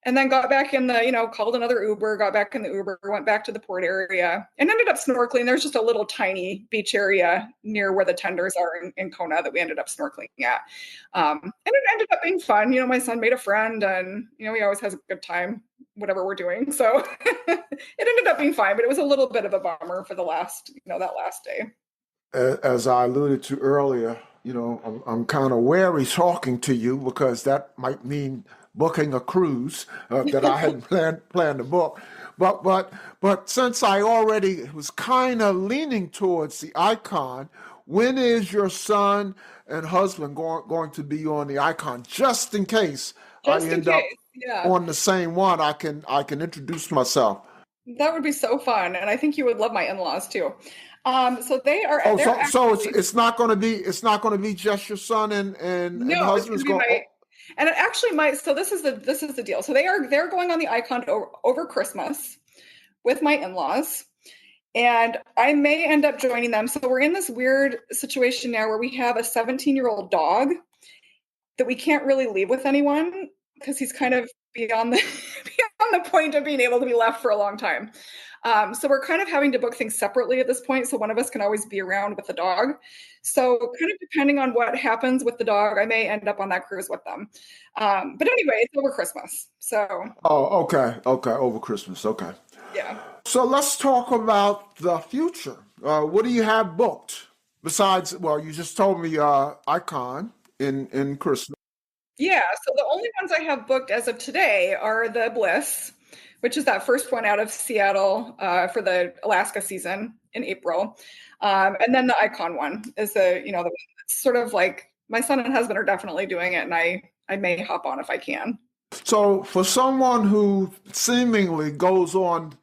And then got back in the, called another Uber, got back in the Uber, went back to the port area and ended up snorkeling. There's just a little tiny beach area near where the tenders are in Kona that we ended up snorkeling at. And it ended up being fun. My son made a friend and, he always has a good time, whatever we're doing. So it ended up being fine, but it was a little bit of a bummer for the last, that last day. As I alluded to earlier, I'm kind of wary talking to you because that might mean booking a cruise that I hadn't planned to book. But since I already was kind of leaning towards the Icon, when is your son and husband going to be on the Icon? Just in case I end up on the same one, I can introduce myself. That would be so fun, and I think you would love my in-laws too. So they are. So it's not going to be just your son and husband's going. And it actually might. So this is the deal. So they're going on the Icon over Christmas with my in-laws, and I may end up joining them. So we're in this weird situation now where we have a 17-year-old dog that we can't really leave with anyone because he's kind of beyond the point of being able to be left for a long time. So we're kind of having to book things separately at this point. So one of us can always be around with the dog. So kind of depending on what happens with the dog, I may end up on that cruise with them. But anyway, it's over Christmas. So. Oh, okay. Over Christmas. Okay. Yeah. So let's talk about the future. What do you have booked besides, well, you just told me Icon in Christmas. Yeah. So the only ones I have booked as of today are the Bliss, which is that first one out of Seattle for the Alaska season in April. And then the Icon one is the sort of like my son and husband are definitely doing it, and I may hop on if I can. So for someone who seemingly goes on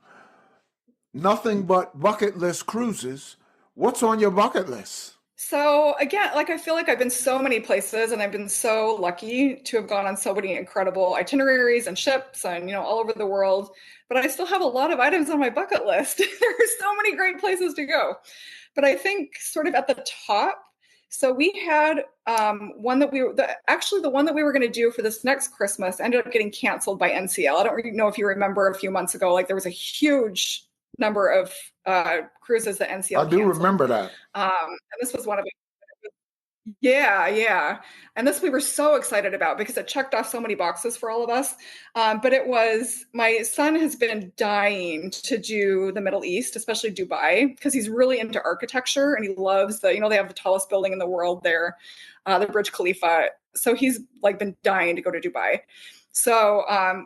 nothing but bucket list cruises, what's on your bucket list? So again, like I feel like I've been so many places and I've been so lucky to have gone on so many incredible itineraries and ships and, all over the world, but I still have a lot of items on my bucket list. There are so many great places to go. But I think sort of at the top, so we had one that the one that we were going to do for this next Christmas ended up getting canceled by NCL. I don't really know if you remember a few months ago, like there was a huge number of cruises that NCL I do canceled. remember that. And this was one of it. Yeah. And this we were so excited about because it checked off so many boxes for all of us. But it was, my son has been dying to do the Middle East, especially Dubai, because he's really into architecture and he loves they have the tallest building in the world there, the Burj Khalifa. So he's like been dying to go to Dubai. So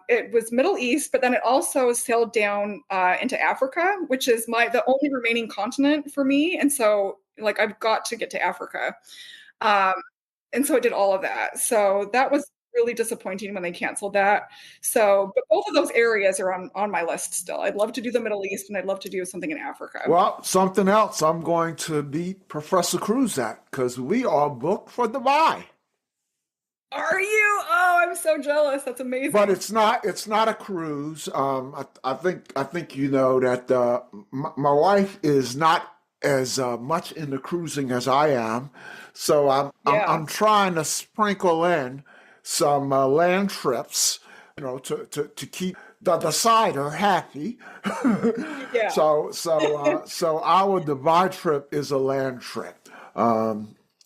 it was Middle East, but then it also sailed down into Africa, which is the only remaining continent for me. And so like I've got to get to Africa. And so I did all of that. So that was really disappointing when they canceled that. So, but both of those areas are on my list still. I'd love to do the Middle East and I'd love to do something in Africa. Well, something else I'm going to beat Professor Cruise at because we are booked for Dubai. Are you? Oh, I'm so jealous. That's amazing. But it's not a cruise. I think you know that my wife is not as much into cruising as I am, so I'm trying to sprinkle in some land trips, to keep the decider happy. Yeah. So our Dubai trip is a land trip.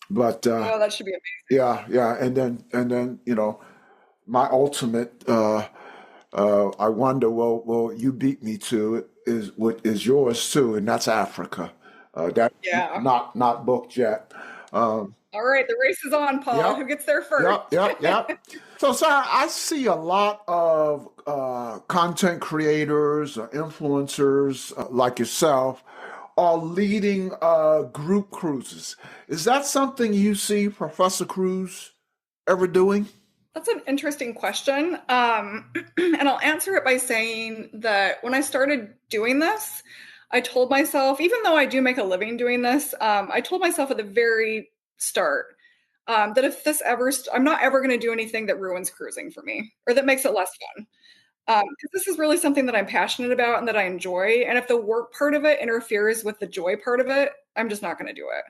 But that should be amazing. Yeah, and then my ultimate, I wonder, will you beat me to it, is what is yours too, and that's Africa. That Yeah. not booked yet. All right, the race is on, Paul. Who Yep. gets there first? Yep. So, Sarah, I see a lot of content creators, influencers like yourself, are leading group cruises. Is that something you see Professor Cruise ever doing? That's an interesting question. And I'll answer it by saying that when I started doing this, I told myself, even though I do make a living doing this, I told myself at the very start that if this ever, I'm not ever going to do anything that ruins cruising for me or that makes it less fun. Because this is really something that I'm passionate about and that I enjoy. And if the work part of it interferes with the joy part of it, I'm just not going to do it.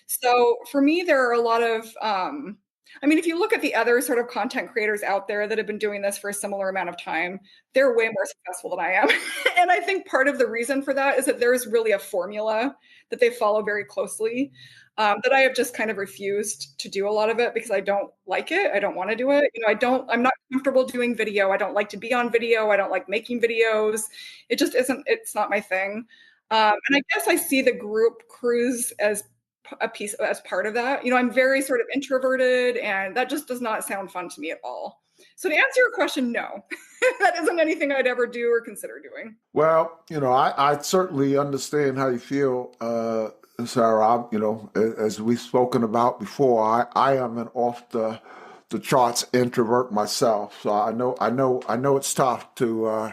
So for me, there are a lot of, I mean, if you look at the other sort of content creators out there that have been doing this for a similar amount of time, they're way more successful than I am. And I think part of the reason for that is that there's really a formula that they follow very closely. That I have just kind of refused to do a lot of it because I don't like it. I don't want to do it. I'm not comfortable doing video. I don't like to be on video. I don't like making videos. It just isn't, it's not my thing. And I guess I see the group cruise as a piece as part of that. I'm very sort of introverted and that just does not sound fun to me at all. So to answer your question, no, that isn't anything I'd ever do or consider doing. Well, I certainly understand how you feel, Sarah. As we've spoken about before, I am an off the charts introvert myself, so I know it's tough to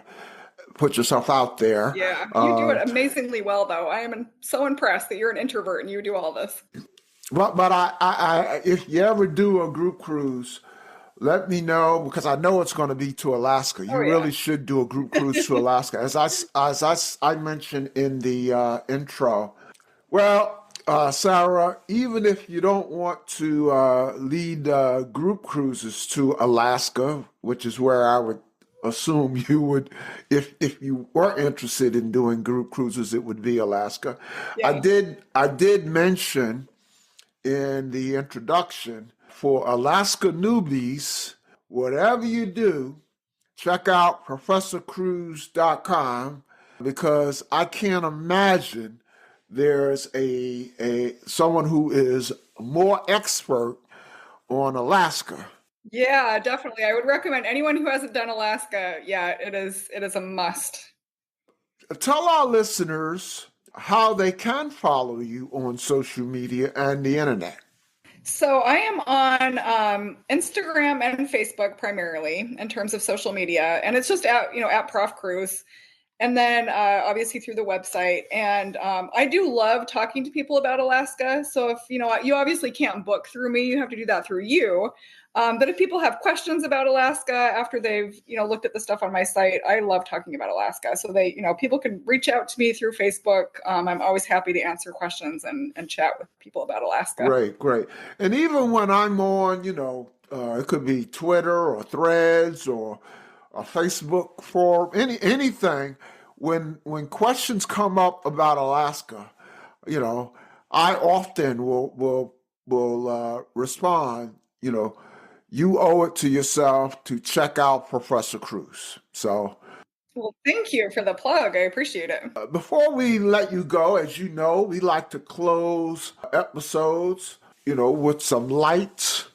put yourself out there. Yeah, you do it amazingly well, though. I am so impressed that you're an introvert and you do all this. But I if you ever do a group cruise, let me know because I know it's going to be to Alaska. You really should do a group cruise to Alaska, as I mentioned in the intro. Well, Sarah, even if you don't want to lead group cruises to Alaska, which is where I would assume you would, if you were interested in doing group cruises, it would be Alaska. Yeah. I did mention in the introduction for Alaska newbies, whatever you do, check out professorcruise.com because I can't imagine there's a someone who is more expert on Alaska. Yeah, definitely. I would recommend anyone who hasn't done Alaska. Yeah, it is a must. Tell our listeners how they can follow you on social media and the internet. So I am on Instagram and Facebook primarily in terms of social media, and it's just at Prof Cruise, and then obviously through the website. And I do love talking to people about Alaska. So if you obviously can't book through me, you have to do that through you. But if people have questions about Alaska after they've looked at the stuff on my site, I love talking about Alaska. So people can reach out to me through Facebook. I'm always happy to answer questions and chat with people about Alaska. Great. And even when I'm on, it could be Twitter or Threads or a Facebook forum, anything. When questions come up about Alaska, I often will respond. You owe it to yourself to check out Professor Cruise. So, well, thank you for the plug. I appreciate it. Before we let you go, as you know, we like to close episodes, with some light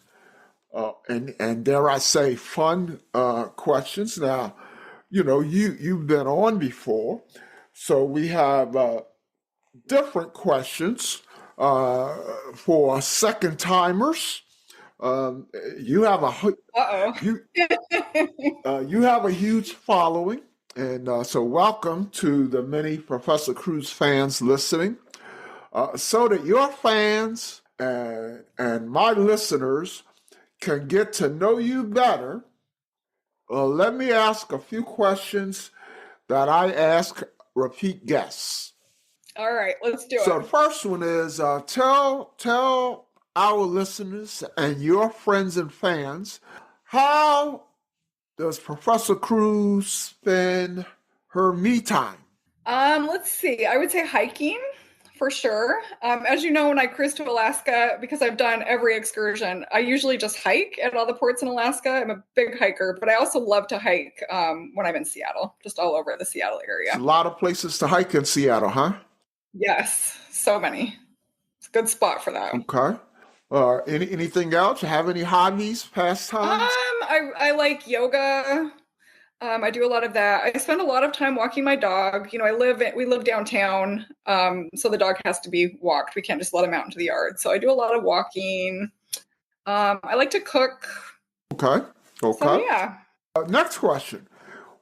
and dare I say fun questions. Now, you've been on before, so we have different questions for second timers. You have you have a huge following, and so welcome to the many Professor Cruise fans listening. So that your fans and my listeners can get to know you better, let me ask a few questions that I ask repeat guests. All right, let's do it. So the first one is tell our listeners and your friends and fans, how does Professor Cruise spend her me time? Let's see. I would say hiking for sure. As you know, when I cruise to Alaska, because I've done every excursion, I usually just hike at all the ports in Alaska. I'm a big hiker, but I also love to hike when I'm in Seattle, just all over the Seattle There's a area. lot of places to hike in Seattle, huh? Yes, so many. It's a good spot for that. Okay. Anything else? Have any hobbies, pastimes? I like yoga. I do a lot of that. I spend a lot of time walking my dog. You know, we live downtown, so the dog has to be walked. We can't just let him out into the yard. So I do a lot of walking. I like to cook. Okay. So Okay. yeah. Next question.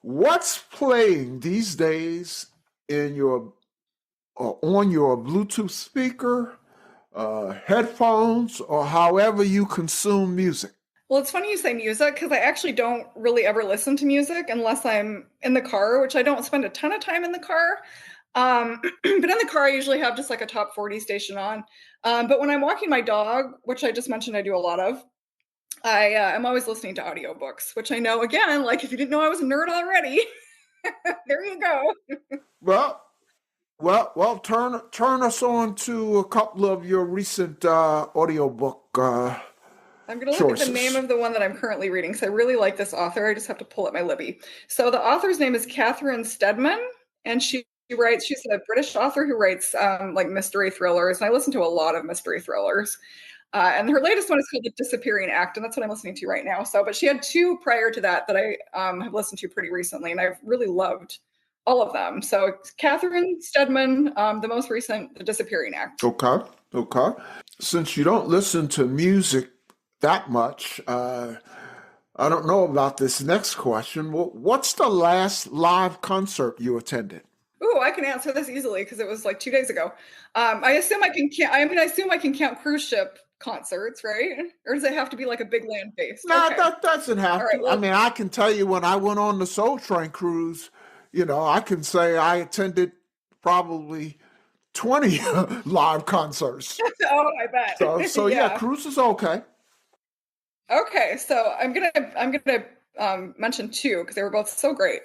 What's playing these days in your on your Bluetooth speaker, headphones, or however you consume music? Well, it's funny you say music because I actually don't really ever listen to music unless I'm in the car, which I don't spend a ton of time in the car. But in the car, I usually have just like a top 40 station on. But when I'm walking my dog, which I just mentioned I do a lot of, I'm always listening to audiobooks, which I know, again, like if you didn't know I was a nerd already, there you go. Well, well. Turn us on to a couple of your recent audiobook I'm going to look at the name choices. of the one that I'm currently reading because I really like this author. I just have to pull up my Libby. So the author's name is Catherine Steadman, and she's a British author who writes like mystery thrillers. And I listen to a lot of mystery thrillers. And her latest one is called The Disappearing Act, and that's what I'm listening to right now. So, but she had two prior to that I have listened to pretty recently, and I've really loved all of them. So Catherine Steadman, the most recent, The Disappearing Act. Okay. Okay. Since you don't listen to music that much, I don't know about this next question. What's the last live concert you attended? Ooh, I can answer this easily because it was like 2 days ago. I assume I can count. I mean, I assume I can count cruise ship concerts, right? Or does it have to be like a big land based? No, Okay. that doesn't All have right. to. I Well, mean, I can tell you when I went on the Soul Train cruise, I can say I attended probably 20 live concerts. oh, I bet. So yeah, yeah. cruise is okay. Okay, so I'm gonna mention two because they were both so great.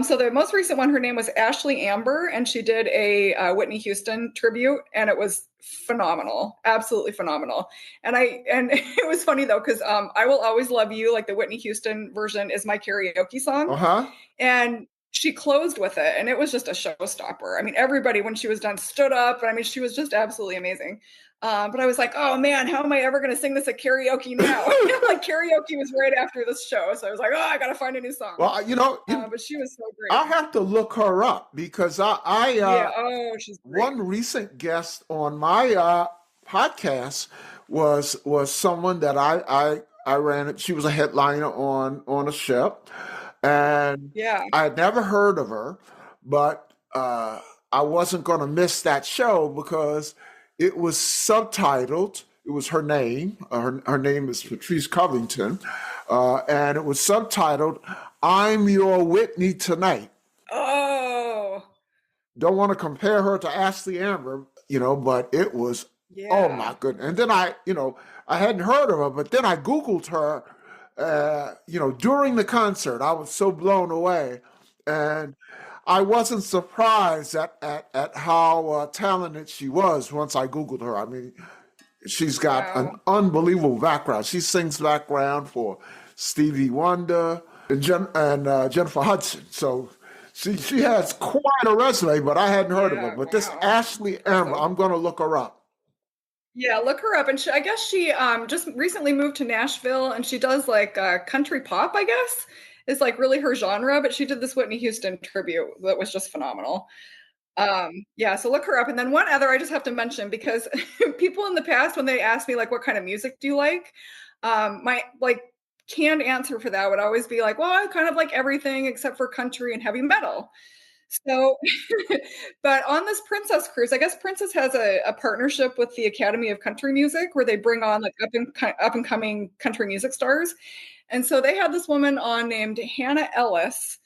So the most recent one, her name was Ashley Amber, and she did a Whitney Houston tribute, and it was phenomenal, absolutely phenomenal. And it was funny though because "I Will Always Love You," like the Whitney Houston version, is my karaoke song, Uh-huh. and she closed with it, and it was just a showstopper. I mean, everybody when she was done stood up. I mean, she was just absolutely amazing. But I was like, oh man, how am I ever going to sing this at karaoke now? Like karaoke was right after this show, so I was like, oh, I got to find a new song. Well, But she was so great. I'll have to look her up because Yeah. Oh, she's great. one recent guest on my podcast was someone that I ran it. She was a headliner on a ship, and Yeah. I had never heard of her, but I wasn't going to miss that show because it was subtitled. It was her name. Her name is Patrice Covington, and it was subtitled "I'm Your Whitney Tonight." Oh. Don't want to compare her to Ashley Amber, but it was, oh Yeah. my goodness. And then I hadn't heard of her, but then I Googled her, during the concert. I was so blown away. And I wasn't surprised at how talented she was once I Googled her. I mean, she's got an Wow. unbelievable background. She sings background for Stevie Wonder and Jennifer Hudson. So she has quite a resume, but I hadn't heard of her. Yeah. But this Wow. Ashley Amber, Impressive. I'm going to look her up. Yeah, look her up. And I guess she just recently moved to Nashville, and she does like country pop, I guess, is like really her genre. But she did this Whitney Houston tribute that was just phenomenal. Yeah, so look her up. And then one other I just have to mention because people in the past, when they asked me like what kind of music do you like, my like canned answer for that would always be like, well, I kind of like everything except for country and heavy metal. So, but on this Princess cruise, I guess Princess has a partnership with the Academy of Country Music where they bring on like up and coming country music stars. And so they had this woman on named Hannah Ellis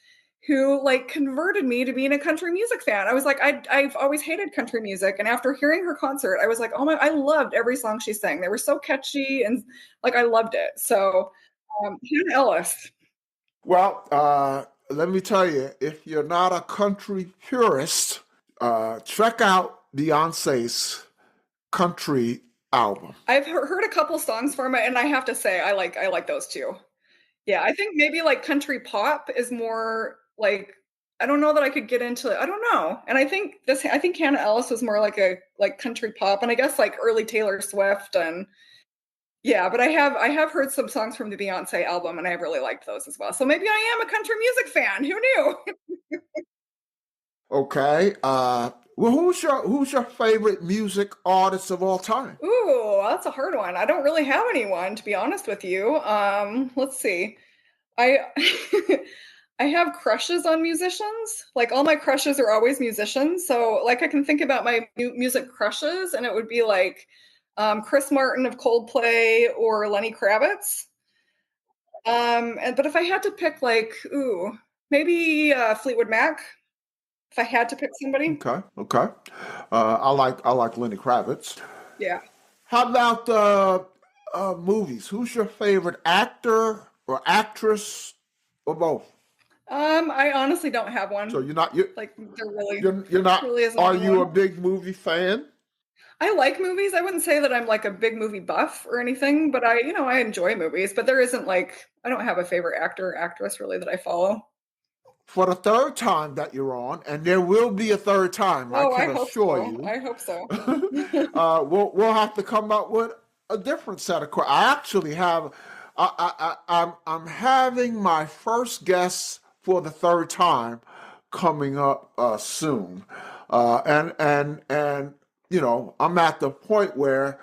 who like converted me to being a country music fan. I was like, I've always hated country music. And after hearing her concert, I was like, oh my, I loved every song she sang. They were so catchy and like I loved it. So Hannah Ellis. Well, let me tell you, if you're not a country purist, check out Beyonce's country album? I've heard a couple songs from it, and I have to say I like those too. Yeah, I think maybe like country pop is more like, I don't know that I could get into it. I don't know. And I think Hannah Ellis was more like a like country pop, and I guess like early Taylor Swift. And yeah, but I have heard some songs from the Beyonce album, and I really liked those as well. So maybe I am a country music fan. Who knew? Okay. Well, who's your favorite music artist of all time? Ooh, that's a hard one. I don't really have anyone, to be honest with you. Let's see. I I have crushes on musicians. Like all my crushes are always musicians. So like I can think about my music crushes, and it would be like Chris Martin of Coldplay or Lenny Kravitz. But if I had to pick like, maybe Fleetwood Mac. If I had to pick somebody. Okay. I like Lenny Kravitz. Yeah. How about movies? Who's your favorite actor or actress or both? I honestly don't have one. So Like there really you're not. really isn't Are you a one. big movie fan? I like movies. I wouldn't say that I'm like a big movie buff or anything, but I enjoy movies. But there isn't like, I don't have a favorite actor or actress really that I follow. For the third time that you're on, and there will be a third time, Oh, I I can hope assure so. you. I hope so. We'll have to come up with a different set of questions. I actually have. I'm having my first guest for the third time coming up soon, and you know, I'm at the point where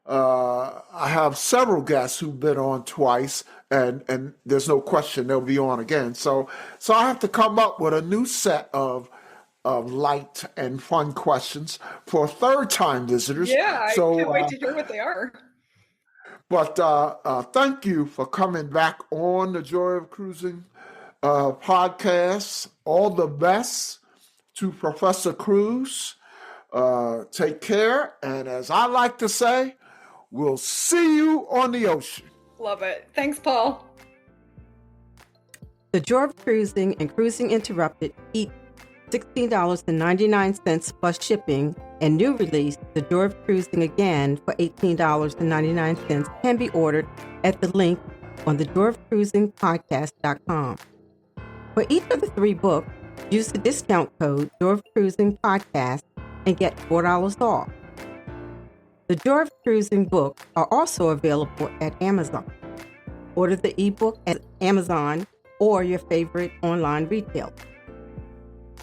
I have several guests who've been on twice, and there's no question they'll be on again. So I have to come up with a new set of light and fun questions for third time visitors. Yeah, I So, can't wait to hear what they are. but thank you for coming back on the Joy of Cruising podcast. All the best to Professor Cruise. Take care, and as I like to say, we'll see you on the ocean. Love it. Thanks, Paul. The Joy of Cruising and Cruising Interrupted each $16.99 plus shipping, and new release, The Joy of Cruising Again for $18.99 can be ordered at the link on thejoyofcruisingpodcast.com. For each of the three books, use the discount code Joy of Cruising Podcast and get $4 off. The Joy of Cruising books are also available at Amazon. Order the ebook at Amazon or your favorite online retailer.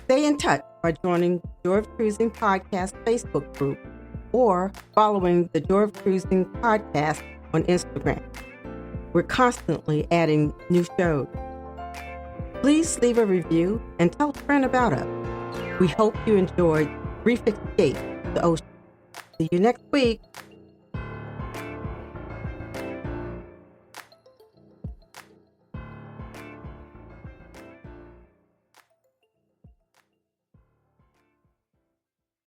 Stay in touch by joining Joy of Cruising Podcast Facebook group or following the Joy of Cruising Podcast on Instagram. We're constantly adding new shows. Please leave a review and tell a friend about us. We hope you enjoyed Brief Escape to the Ocean. See you next week.